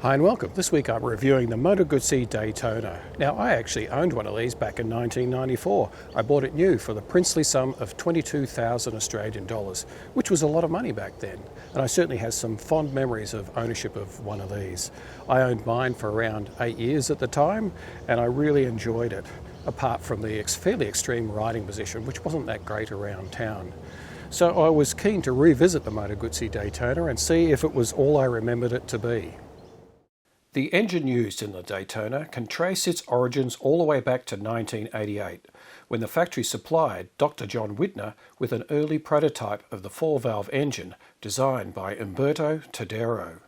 Hi and welcome. This week I'm reviewing the Moto Guzzi Daytona. Now I actually owned one of these back in 1994. I bought it new for the princely sum of 22,000 Australian dollars, which was a lot of money back then. And I certainly have some fond memories of ownership of one of these. I owned mine for around 8 years at the time and I really enjoyed it, apart from the fairly extreme riding position, which wasn't that great around town. So I was keen to revisit the Moto Guzzi Daytona and see if it was all I remembered it to be. The engine used in the Daytona can trace its origins all the way back to 1988, when the factory supplied Dr. John Whitner with an early prototype of the 4-valve engine designed by Umberto Todaro.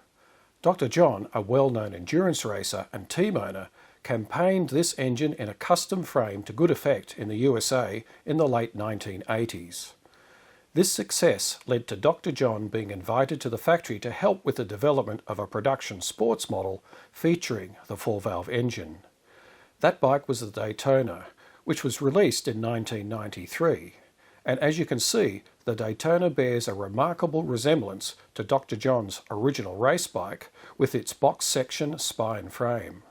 Dr. John, a well-known endurance racer and team owner, campaigned this engine in a custom frame to good effect in the USA in the late 1980s. This success led to Dr. John being invited to the factory to help with the development of a production sports model featuring the 4-valve engine. That bike was the Daytona, which was released in 1993. And as you can see, the Daytona bears a remarkable resemblance to Dr. John's original race bike with its box section spine frame.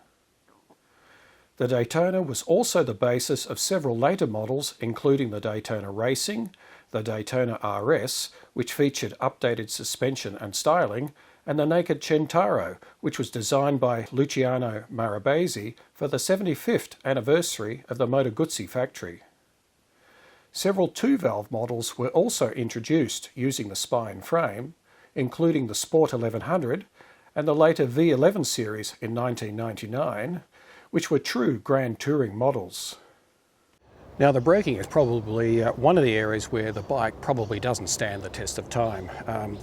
The Daytona was also the basis of several later models, including the Daytona Racing, the Daytona RS, which featured updated suspension and styling, and the Naked Centaro, which was designed by Luciano Marabesi for the 75th anniversary of the Moto Guzzi factory. Several 2-valve models were also introduced using the spine frame, including the Sport 1100 and the later V11 series in 1999, which were true Grand Touring models. Now the braking is probably one of the areas where the bike probably doesn't stand the test of time.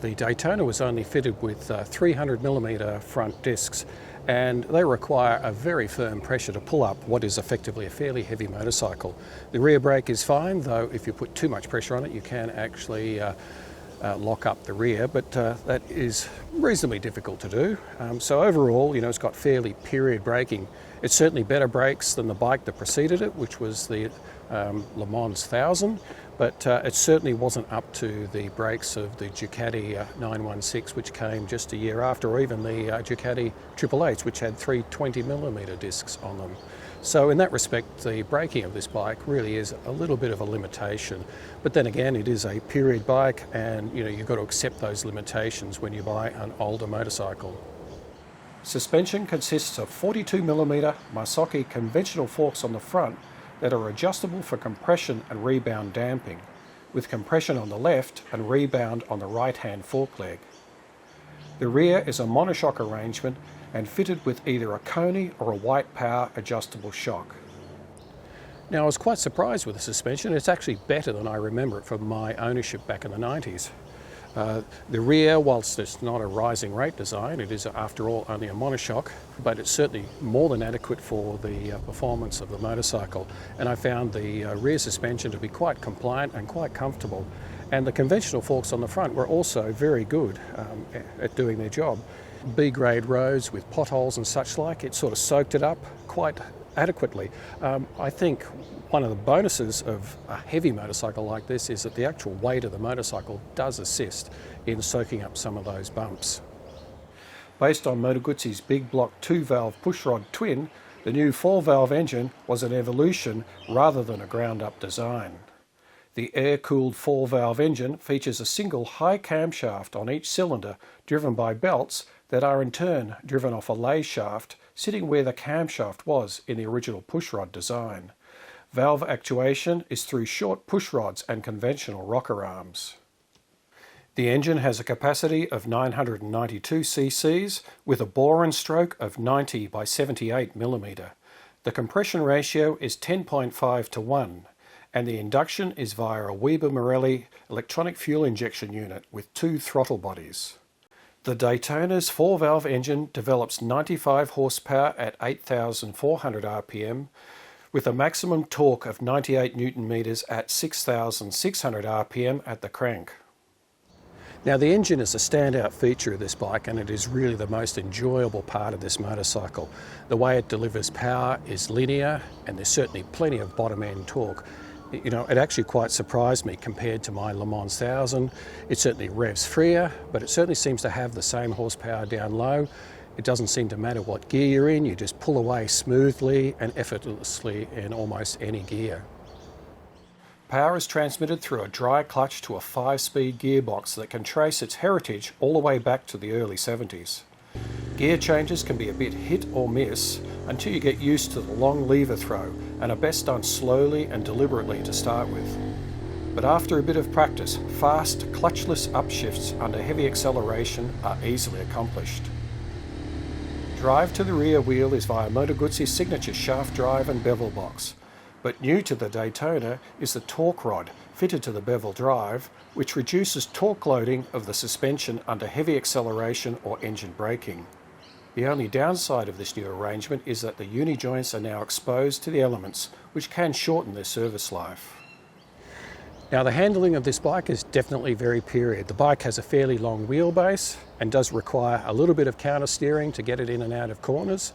The Daytona was only fitted with 300mm front discs, and they require a very firm pressure to pull up what is effectively a fairly heavy motorcycle. The rear brake is fine, though if you put too much pressure on it you can actually lock up the rear, but that is reasonably difficult to do. So overall, it's got fairly period braking. It's certainly better brakes than the bike that preceded it, which was the Le Mans 1000, but it certainly wasn't up to the brakes of the Ducati 916, which came just a year after, or even the Ducati 888s, which had 320mm discs on them. So in that respect, the braking of this bike really is a little bit of a limitation. But then again, it is a period bike, and you've got to accept those limitations when you buy an older motorcycle. Suspension consists of 42mm Masochi conventional forks on the front that are adjustable for compression and rebound damping, with compression on the left and rebound on the right-hand fork leg. The rear is a monoshock arrangement and fitted with either a Koni or a White Power adjustable shock. Now I was quite surprised with the suspension. It's actually better than I remember it from my ownership back in the 90s. The rear, whilst it's not a rising rate design, it is after all only a monoshock, but it's certainly more than adequate for the performance of the motorcycle. And I found the rear suspension to be quite compliant and quite comfortable. And the conventional forks on the front were also very good at doing their job. B-grade roads with potholes and such like, it sort of soaked it up quite adequately. I think one of the bonuses of a heavy motorcycle like this is that the actual weight of the motorcycle does assist in soaking up some of those bumps. Based on Moto Guzzi's big block 2-valve pushrod twin, the new 4-valve engine was an evolution rather than a ground-up design. The air-cooled 4-valve engine features a single high camshaft on each cylinder driven by belts that are in turn driven off a lay shaft sitting where the camshaft was in the original pushrod design. Valve actuation is through short push rods and conventional rocker arms. The engine has a capacity of 992 cc's with a bore and stroke of 90 by 78 mm. The compression ratio is 10.5 to 1, and the induction is via a Weber-Morelli electronic fuel injection unit with 2 throttle bodies. The Daytona's 4-valve engine develops 95 horsepower at 8,400 RPM with a maximum torque of 98 Nm at 6,600 RPM at the crank. Now, the engine is a standout feature of this bike, and it is really the most enjoyable part of this motorcycle. The way it delivers power is linear, and there's certainly plenty of bottom end torque. You know, it actually quite surprised me compared to my Le Mans 1000. It certainly revs freer, but it certainly seems to have the same horsepower down low. It doesn't seem to matter what gear you're in, you just pull away smoothly and effortlessly in almost any gear. Power is transmitted through a dry clutch to a 5-speed gearbox that can trace its heritage all the way back to the early 70s. Gear changes can be a bit hit or miss until you get used to the long lever throw and are best done slowly and deliberately to start with. But after a bit of practice, fast, clutchless upshifts under heavy acceleration are easily accomplished. Drive to the rear wheel is via Moto Guzzi's signature shaft drive and bevel box, but new to the Daytona is the torque rod fitted to the bevel drive, which reduces torque loading of the suspension under heavy acceleration or engine braking. The only downside of this new arrangement is that the uni joints are now exposed to the elements, which can shorten their service life. Now, the handling of this bike is definitely very period. The bike has a fairly long wheelbase and does require a little bit of counter steering to get it in and out of corners.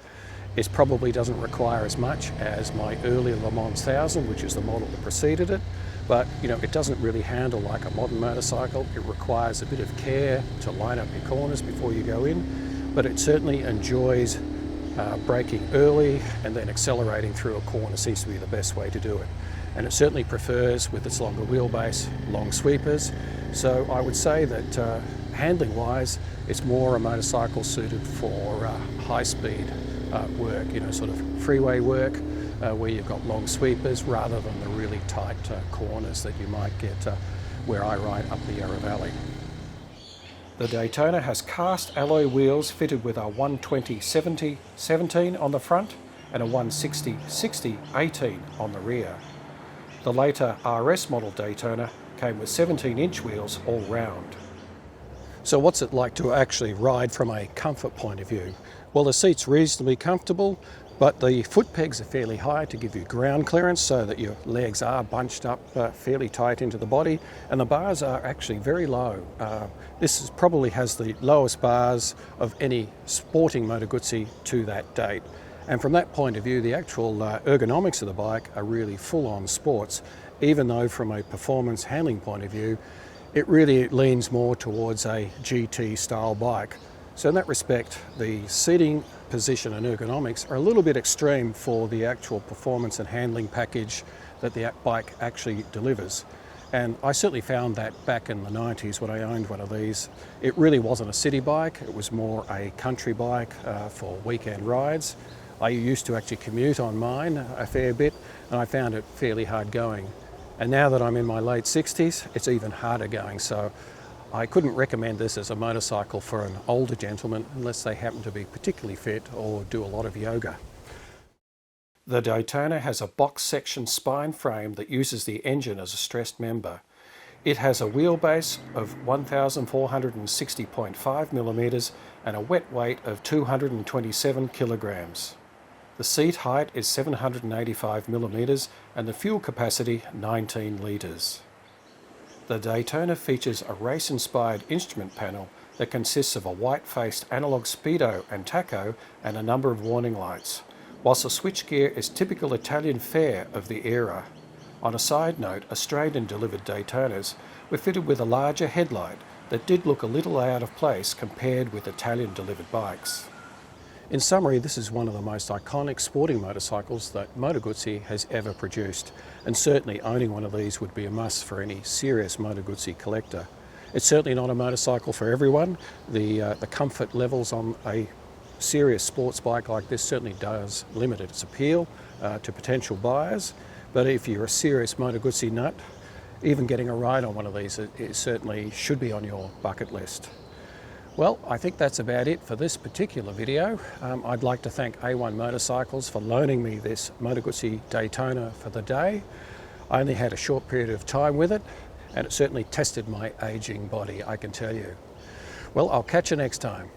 It probably doesn't require as much as my earlier Le Mans 1000, which is the model that preceded it, but you know, it doesn't really handle like a modern motorcycle. It requires a bit of care to line up your corners before you go in, but it certainly enjoys braking early and then accelerating through a corner seems to be the best way to do it. And it certainly prefers, with its longer wheelbase, long sweepers. So I would say that handling wise, it's more a motorcycle suited for high-speed work, you know, sort of freeway work where you've got long sweepers rather than the really tight corners that you might get where I ride up the Yarra Valley. The Daytona has cast alloy wheels fitted with a 120/70/17 on the front and a 160/60/18 on the rear. The later RS model Daytona came with 17-inch wheels all round. So what's it like to actually ride from a comfort point of view? Well, the seat's reasonably comfortable, but the foot pegs are fairly high to give you ground clearance so that your legs are bunched up fairly tight into the body, and the bars are actually very low. This probably has the lowest bars of any sporting Moto Guzzi to that date. And from that point of view, the actual ergonomics of the bike are really full-on sports, even though from a performance handling point of view, it really leans more towards a GT style bike. So in that respect, the seating position and ergonomics are a little bit extreme for the actual performance and handling package that the bike actually delivers. And I certainly found that back in the 90s when I owned one of these. It really wasn't a city bike, it was more a country bike for weekend rides. I used to actually commute on mine a fair bit, and I found it fairly hard going. And now that I'm in my late 60s, it's even harder going. So I couldn't recommend this as a motorcycle for an older gentleman unless they happen to be particularly fit or do a lot of yoga. The Daytona has a box section spine frame that uses the engine as a stressed member. It has a wheelbase of 1,460.5 millimeters and a wet weight of 227 kilograms. The seat height is 785 millimeters and the fuel capacity 19 litres. The Daytona features a race-inspired instrument panel that consists of a white-faced analog speedo and tacho and a number of warning lights, whilst the switchgear is typical Italian fare of the era. On a side note, Australian-delivered Daytonas were fitted with a larger headlight that did look a little out of place compared with Italian-delivered bikes. In summary, this is one of the most iconic sporting motorcycles that Moto Guzzi has ever produced, and certainly owning one of these would be a must for any serious Moto Guzzi collector. It's certainly not a motorcycle for everyone. The comfort levels on a serious sports bike like this certainly does limit its appeal to potential buyers, But if you're a serious Moto Guzzi nut, even getting a ride on one of these, it certainly should be on your bucket list. Well, I think that's about it for this particular video. I'd like to thank A1 Motorcycles for loaning me this Moto Guzzi Daytona for the day. I only had a short period of time with it, and it certainly tested my aging body, I can tell you. Well, I'll catch you next time.